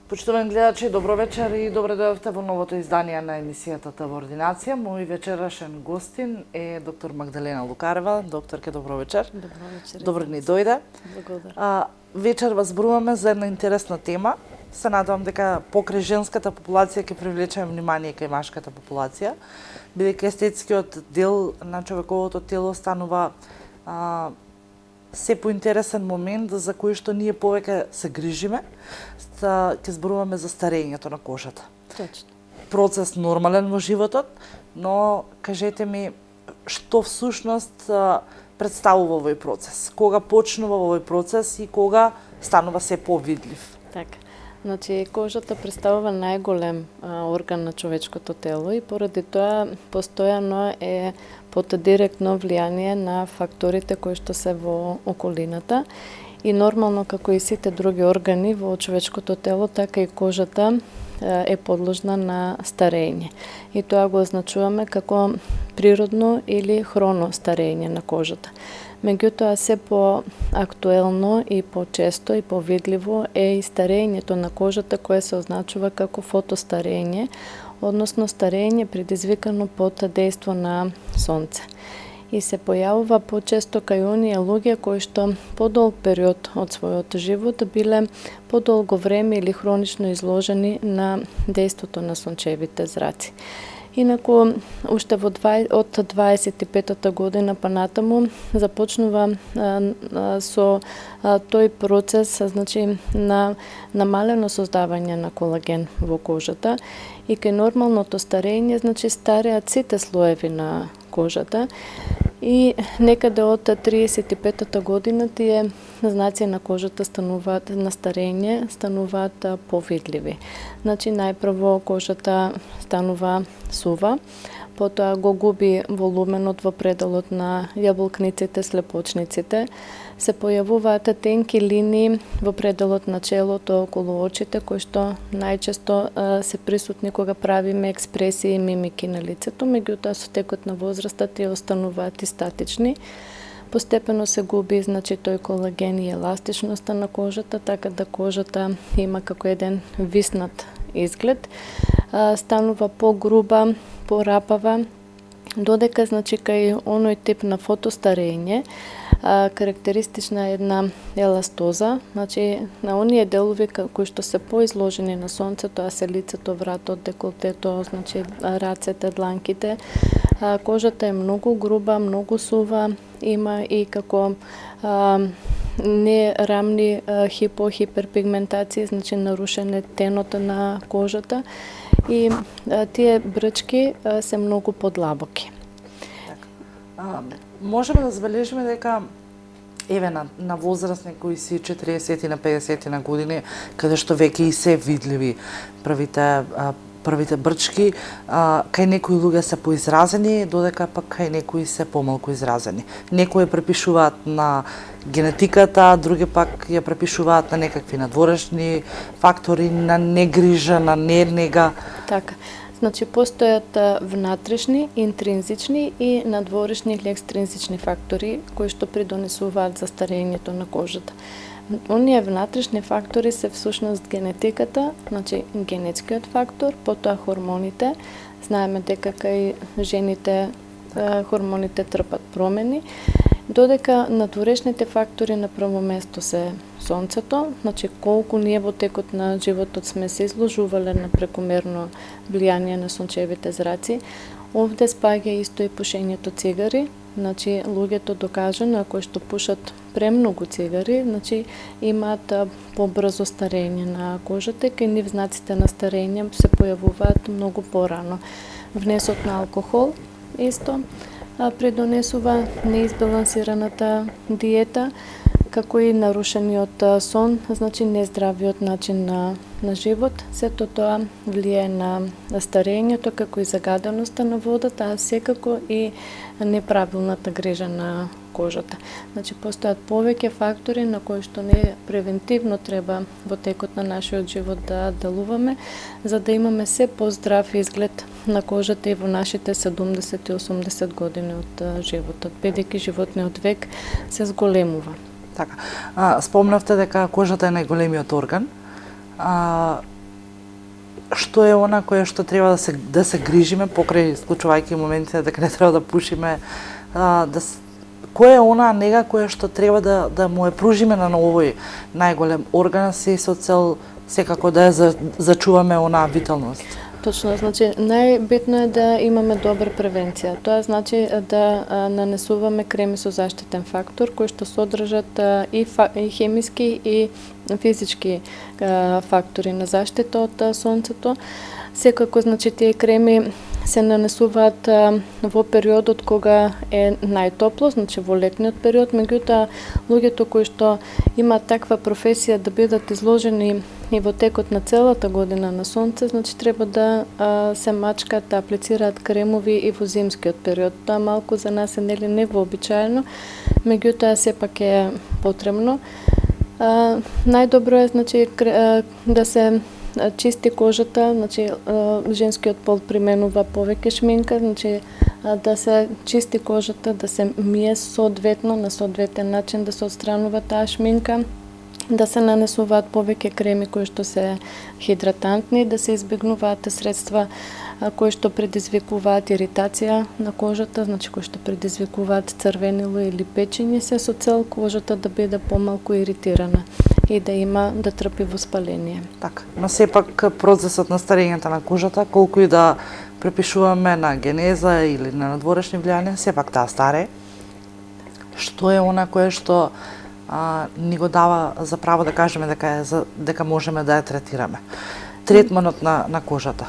Почитувани гледачи, добро вечер и добре дојдовте во новото издание на емисијата ТВ Ординација. Мој вечерашен гостин е доктор Магдалена Лукарева. Докторке, добро вечер. Добро вечер. Добро ни дојде. Благодарам. Вечер вас зборуваме за една интересна тема. Се надевам дека покрај женската популација ќе привлечеме внимание кај машката популација, бидејќи естетскиот дел на човековото тело станува се поинтересен момент за кој што ние повеќе се грижиме, ќе зборуваме за старењето на кожата. Точно. Процес нормален во животот, но кажете ми што всушност представува овој процес? Кога почнува овој процес и кога станува се повидлив? Така. Значи, кожата представува најголем орган на човечкото тело и поради тоа постојано е под директно влијание на факторите кои што се во околината. И нормално, како и сите други органи во човечкото тело, така и кожата е подложна на старење. И тоа го означуваме како природно или хроно старење на кожата. Меѓутоа, се по-актуелно и по-често и повидливо е и старењето на кожата, кое се означува како фотостарење, односно старење предизвикано под дејство на сонце. И се појавува почесто кај оние луѓе кои што подолг период од својот живот биле подолго време или хронично изложени на дејството на сончевите зраци. Инаку, уште од 25-та година па натаму започнува со тој процес, значи, на намалено создавање на колаген во кожата и кај нормалното старење, значи, стареат сите слоеви на кожата и некаде од 35-та година тие знаци на кожата стануваат на старење, стануваат повидливи. Значи, најпрво кожата станува сува, потоа го губи волуменот во пределот на јаболкниците, слепочниците, се појавуваат тенки линии во пределот на челото околу очите, кои што најчесто се присутни кога правиме експресии и мимики на лицето, меѓутоа со текот на возраста тие остануваат и статични. Постепено се губи, значи, тој колаген и еластичноста на кожата, така да кожата има како еден виснат изглед, станува по-груба, порапава, додека, значи, кај оној тип на фотостарење, карактеристична е една еластоза, значи, на оние делови кои што се поизложени на сонце, тоа се лицето, вратот, деколтето, значи, рацете, дланките, кожата е многу груба, многу сува, има и како нерамни хиперпигментации, значи нарушен теното на кожата и тие брчки се многу подлабоки. Можеме да забележиме дека еве на возрастни кои си 40 на 50 на години, каде што веќе и се видливи првите брчки, кај некои луѓе се поизразени, додека пак кај некои се помалку изразени. Некои препишуваат на генетиката, други пак ја препишуваат на некакви надворешни фактори, на негрижа, на ненега. Така. Значи, постојат внатрешни, интринзични и надворешни или екстринзични фактори кои што придонесуваат за старењето на кожата. Оние внатрешни фактори се всушност генетиката, значи генетскиот фактор, потоа хормоните. Знаеме дека кај жените хормоните трпат промени, додека надворешните фактори на прво место се сонцето, значи колку ние во текот на животот сме се изложувале на прекомерно влијание на сончевите зраци. Овде спаѓа исто и пушењето цигари, значи луѓето докажано кои што пушат премногу цигари, значи имаат побрзо старење на кожата и кај нив знаците на старење се појавуваат многу порано. Внесот на алкохол исто придонесува неизбалансираната диета, како и нарушениот сон, значи нездравиот начин на живот. Сето тоа влијае на старењето, како и загаденоста на водата, а секако и неправилната грижа на кожата. Значи, постојат повеќе фактори на кои што не превентивно треба во текот на нашиот живот да делуваме, за да имаме се поздрав изглед на кожата и во нашите 70 и 80 години од животот, бидејќи животниот век се зголемува. Така. Спомнавте дека кожата е најголемиот орган. што е она кое што треба да се грижиме покрај исклучувајќи моментите дека не треба да пушиме, која е она нега која што треба да му е пружиме на овој најголем орган се со цел секако да ја зачуваме онаа виталност. Точно, значи најбитно е да имаме добра превенција. Тоа значи да нанесуваме креми со заштитен фактор кои што содржат и хемиски и физички фактори на заштита од сонцето. Секако, значи, тие креми се нанесуваат во периодот кога е најтопло, значи во летниот период, меѓутоа луѓето кои што имаат таква професија да бидат изложени и во текот на целата година на сонце, значи треба да се мачкаат, да аплицираат кремови и во зимскиот период. Тоа малку за нас е нели невообичаено, меѓутоа сепак е потребно. Најдобро е, значи, да се чисти кожата, значи женскиот пол применува повеќе шминка, значи да се чисти кожата, да се мие соодветно, на соодветен начин да се отстранува таа шминка, да се нанесуваат повеќе креми кои што се хидратантни, да се избегнуваат средства кои што предизвикуваат иритација на кожата, значи кои што предизвикуваат црвенило или печење, се со цел кожата да биде помалку иритирана и да трпи воспаление. Така, но сепак процесот на старењето на кожата, колку и да препишуваме на генеза или на надворешни влијанија, сепак таа старе. Што е она кое што ни го дава за право да кажеме дека можеме да ја третираме? Третманот на кожата.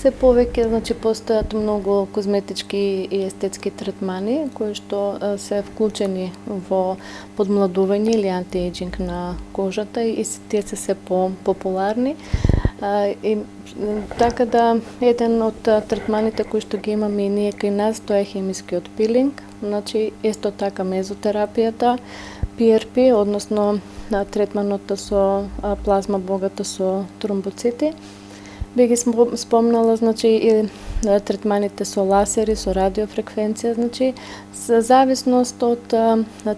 Се повеќе, значи, постојат многу козметички и естетски третмани кои што се вклучени во подмладување или антиејџинг на кожата и тие се популарни. И така да еден од третманите кои што ги имаме и ние кај нас, тоа е хемискиот пилинг, значи исто така мезотерапијата, PRP, односно третманот со плазма богата со тромбоцити. Би ги спомнала, значи, и третманите со ласери, со радиофреквенција, значи, за зависност од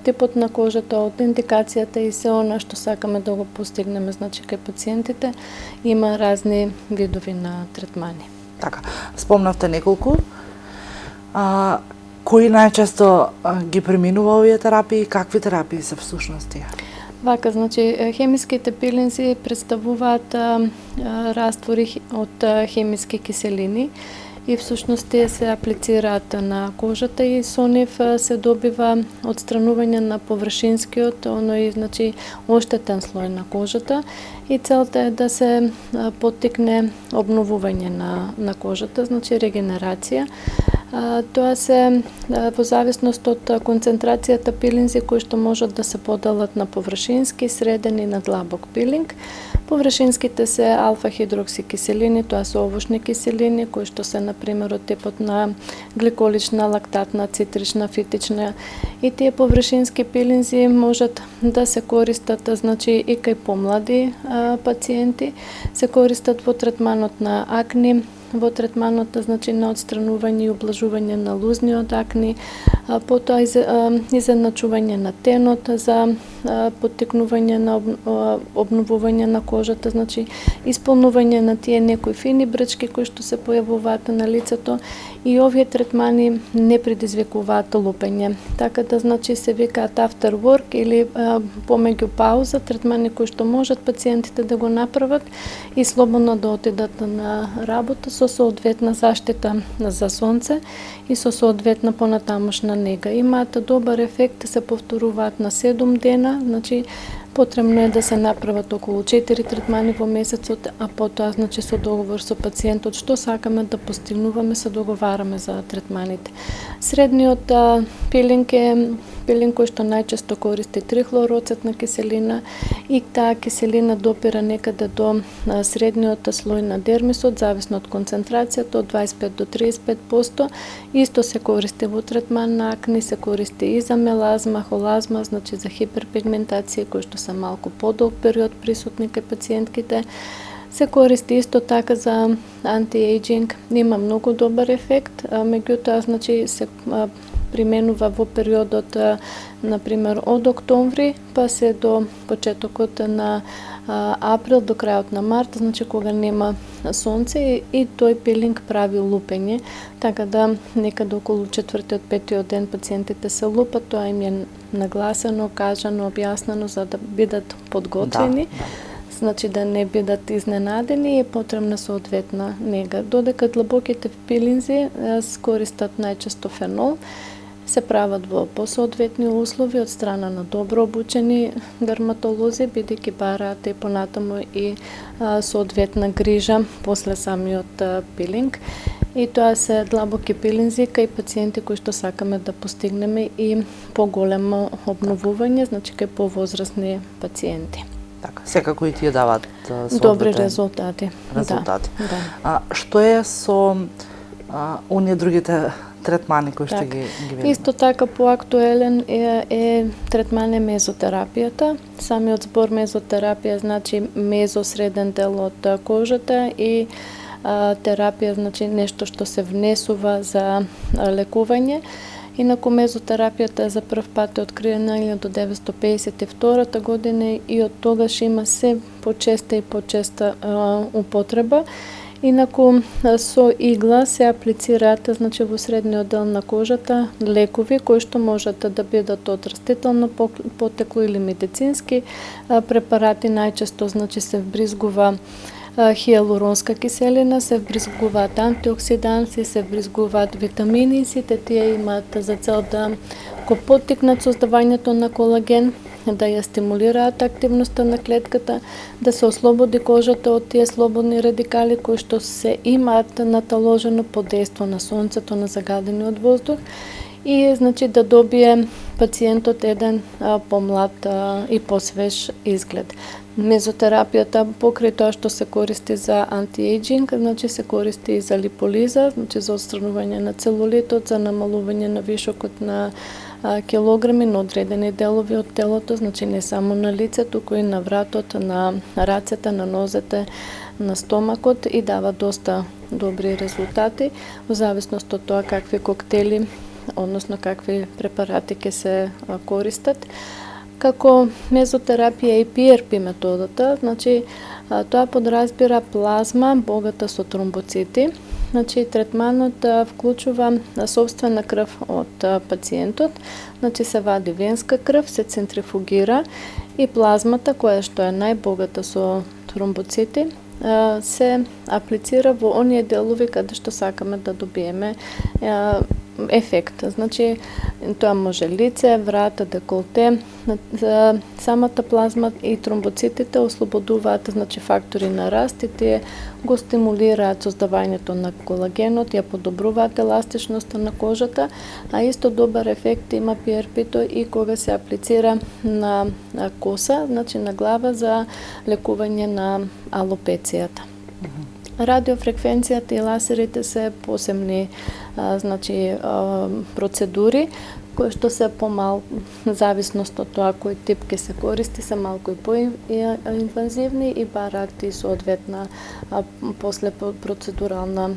типот на кожата, од индикацијата и се она што сакаме да го постигнеме, значи, кај пациентите, има разни видови на третмани. Така, спомнавте неколку. Кои најчесто ги преминува овие терапии и какви терапии се всушност тие? Вака, значи, хемиските пилинзи представуваат раствори од хемиски киселини и всушност тие се аплицираат на кожата и со нив се добива отстранување на површинскиот, оној, значи, оштетен слој на кожата и целта е да се поттикне обновување на кожата, значи регенерација. Тоа се во зависност од концентрацијата пилинзи кои што можат да се поделат на површински, среден и на длабок пилинг. Површинските се алфа-хидроксикиселини, тоа се овошни киселини кои што се например од типот на гликолична, лактатна, цитрична, фитична и тие површински пилинзи можат да се користат, значи, и кај помлади пациенти, се користат во третманот на акни, во третманот, значи, на отстранување и облажување на лузни од акни, потоа изедначување на тенот за поттикнување на обновување на кожата, значи исполнување на тие некои фини брчки кои што се појавуваат на лицето и овие третмани не предизвикуваат лупење. Така да, значи, се викаат after work или помеѓу пауза, третмани кои што можат пациентите да го направат и слободно да отидат на работа со соодветна заштита за сонце и со соодветна понатамошна нега. Имаат добар ефект, се повторуваат на 7 дена, значи потребно е да се направат околу 4 третмани во месецот, а потоа, значи, со договор со пациентот што сакаме да постигнуваме, се договараме за третманите. Средниот пилинг е пилинг кој што најчесто користи трихлороцетна киселина и таа киселина допира некаде до средниот слој на дермисот, зависно од концентрацијата, од 25 до 35%. Исто се користи во третман на акни, се користи и за мелазма, холазма, значи за хиперпигментација, кои што се малку подолг период присутни кај пациентките. Се користи исто така за антиејџинг, има многу добар ефект, меѓутоа, значи, се применува во периодот, например, од октомври па се до почетокот на април до крајот на март, значи кога нема сонце и тој пилинг прави лупење, така да некаде околу 4-5 ден пациентите се лупат, тоа им е нагласено, кажано, објаснено за да бидат подготвени. Значи да не бидат изненадени и е потребна соодветна нега. Додека длабоките пилинзи користат најчесто фенол, се прават во посоодветни услови од страна на добро обучени дерматолози, бидејќи бараат и понатаму и соодветна грижа после самиот пилинг. И тоа се длабоки пилинзи кај пациенти кои што сакаме да постигнеме и поголемо обновување, значи кај повозрасни пациенти. Така, секако и тие даваат добри резултати. Да. Што е со оние другите третмани кои што ги видиме? Исто така поактуелен е третман мезотерапијата. Самиот збор мезотерапија значи мезосреден дел од кожата и терапија значи нешто што се внесува за лекување. Инаку мезотерапијата за прв пат е откриена 1952 година и од тогаш има се почеста и почеста употреба. Инаку со игла се аплицираат значи во средниот дел на кожата лекови кои што можат да бидат од растително потекло или медицински препарати. Најчесто значи се вбризгува хиалуронска киселина, се вбризгуваат антиоксиданси, се вбризгуваат витамини и сите тие имаат за цел да го поттикнат создавањето на колаген, да ја стимулираат активноста на клетката, да се ослободи кожата од тие слободни радикали кои што се имаат наталожено под дејство на сонцето, на загадениот воздух и значи да добие пациентот еден помлад и посвеж изглед. Мезотерапијата покрај тоа што се користи за антиејџинг, значи се користи и за липолиза, значи за отстранување на целулитот, за намалување на вишокот на килограми на одредени делови од телото, значи не само на лицето, туку и на вратот, на рацете, на нозете, на стомакот и дава доста добри резултати во зависност од тоа какви коктели, односно какви препарати ќе се користат. Како мезотерапија и PRP методата, значи тоа подразбира плазма богата со тромбоцити. Значи третманот вклучува собствена крв од пациентот, значи се вади венска крв, се центрифугира и плазмата која што е најбогата со тромбоцити се аплицира во оние делови каде што сакаме да добиеме ефект. Значи, тоа може лице, врата, деколте. Самата плазма и тромбоцитите ослободуваат значи фактори на раст и тие го стимулираат создавањето на колагенот, ја подобруваат еластичноста на кожата, а исто добар ефект има PRP-то и кога се аплицира на коса, значи на глава за лекување на алопецијата. Радиофреквенцијата и ласерите се посебни значи процедури кои што се помалку зависност од тоа кој тип ќе се користи, се малку и поинвазивни и бараат и соодветна после процедурална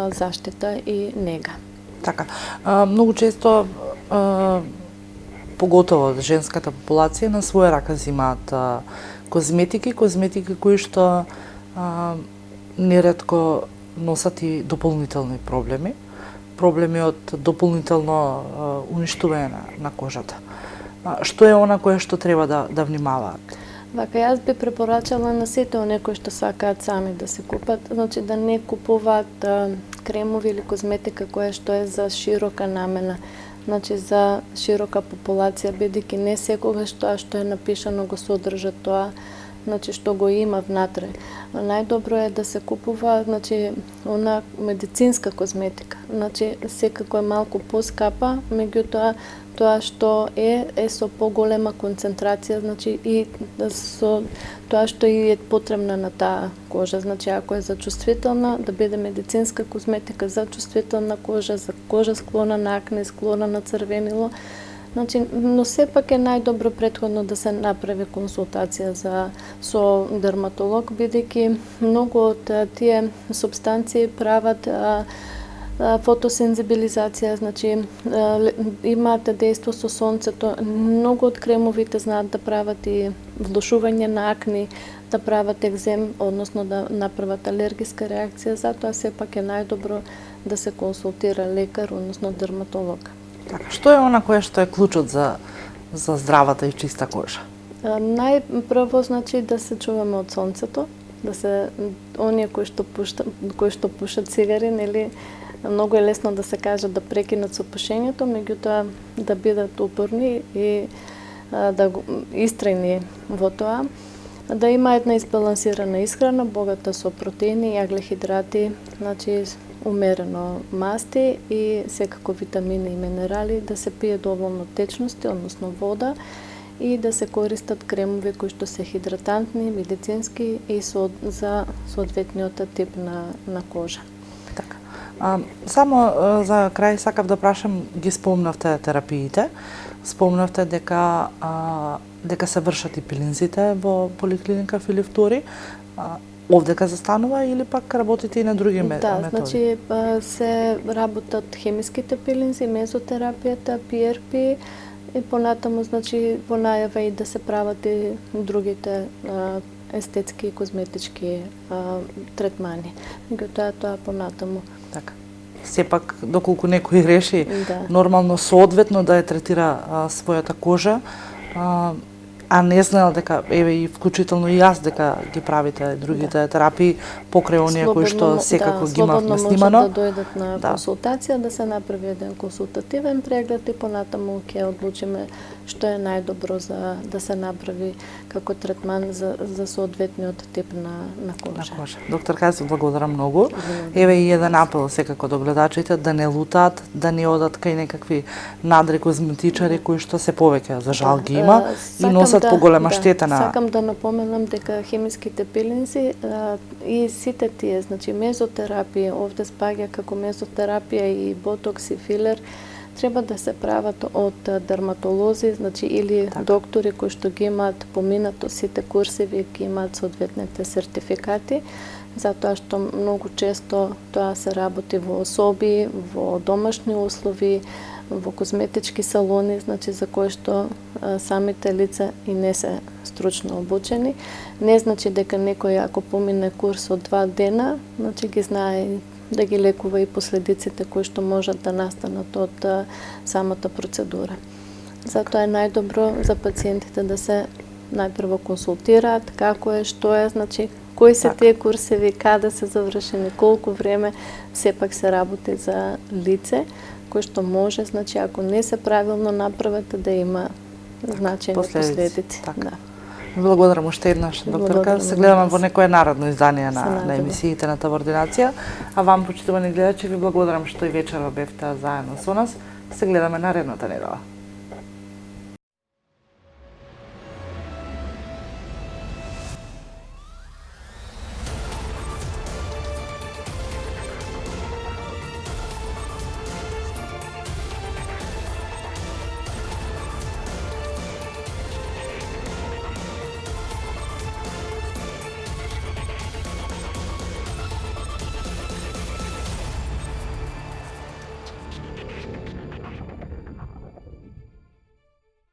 заштита и нега. Така, многу често поготово женската популација на своја рака земаат козметики кои што неретко носат и дополнителни проблеми од дополнително уништување на кожата. Што е она кое што треба да внимаваат? Вака, јас би препорачала на сите оние кои што сакаат сами да се купат, значи да не купуваат кремови или козметика која што е за широка намена, значи за широка популација, бидејќи не секогаш тоа што е напишано го содржа тоа, значи што го има внатре. Најдобро е да се купува значи она медицинска козметика. Значи секако е малку поскапа, меѓутоа тоа што е со поголема концентрација, значи и со тоа што и е потребна на таа кожа. Значи ако е за чувствителна, да биде медицинска козметика за чувствителна кожа, за кожа склона на акне, склона на црвенило. Значи, но сепак е најдобро претходно да се направи консултација со дерматолог, бидејќи многу од тие субстанции прават фотосензибилизација, значи имаат дејство со сонцето. Многу од кремовите знаат да прават и влошување на акни, да прават екзем, односно да направат алергиска реакција, затоа сепак е најдобро да се консултира лекар, односно дерматолог. Така, што е она кое што е клучот за здравата и чиста кожа? Најпрво, значи, да се чуваме од сонцето, да се оние кои што пушат цигари, нели, многу е лесно да се каже да прекинат со пушењето, меѓутоа да бидат упорни и да го истрајни во тоа, да има една избалансирана исхрана, богата со протеини, јаглехидрати, значи умерено масти и секако витамини и минерали, да се пие доволно течности, односно вода, и да се користат кремови кои што се хидратантни, медицински и за соодветниот тип на кожа. Така. Само за крај сакав да прашам, ги спомнавте терапиите, спомнавте дека се вршат и пилинзите во поликлиника Филип Тори. Овдека застанува или пак работите и на други методи? Да, значи се работат хемиските пилинзи, мезотерапијата, PRP и понатаму, значи, во најава и да се прават и другите естетски и козметички третмани. Меѓутоа тоа понатаму. Така. Сепак, доколку некој реши Да. нормално соодветно да ја третира својата кожа, а не знаел дека, еве и вклучително и јас, дека ги правите другите терапии покрај оние кои што секако ги имавме снимано. Слободно можат да дојдат на консултација, да се направи еден консултативен преглед и понатаму ќе одлучиме што е најдобро за да се направи како третман за соодветниот тип на кожа. Доктор Кајс, благодарам многу. Еве и еден апел секако до гледачите да не лутаат, да не одат кај некакви надри козметичари кои што се повеќе за жал ги има и носат поголема штета на... Сакам да напоменам дека хемиските пилинзи и сите тие, значи мезотерапија, овде спаѓа како мезотерапија и ботокс и филер, треба да се прават од дерматолози, значи или доктори кои што ги имаат поминато сите курсеви, ги имаат соодветните сертификати, затоа што многу често тоа се работи во соби, во домашни услови, во козметички салони, значи за кои што самите лица и не се стручно обучени. Не значи дека некој ако помине курс од 2 дена, значи ги знае да ги лекува и последиците кои што можат да настанат од самата процедура. Затоа е најдобро за пациентите да се најпрво консултираат како е, што е, значи кои се тие курсеви, каде се завршени, колку време, сепак се работи за лице кој што може, значи ако не се правилно направат, да има значајни последици. Да. Благодарам уште еднаш, докторка. Се гледаме во некое народно издание на емисиите на Табординација. А вам, почитувани гледачи, ви благодарам што и вечерва бевте заедно со нас. Се гледаме наредната недела.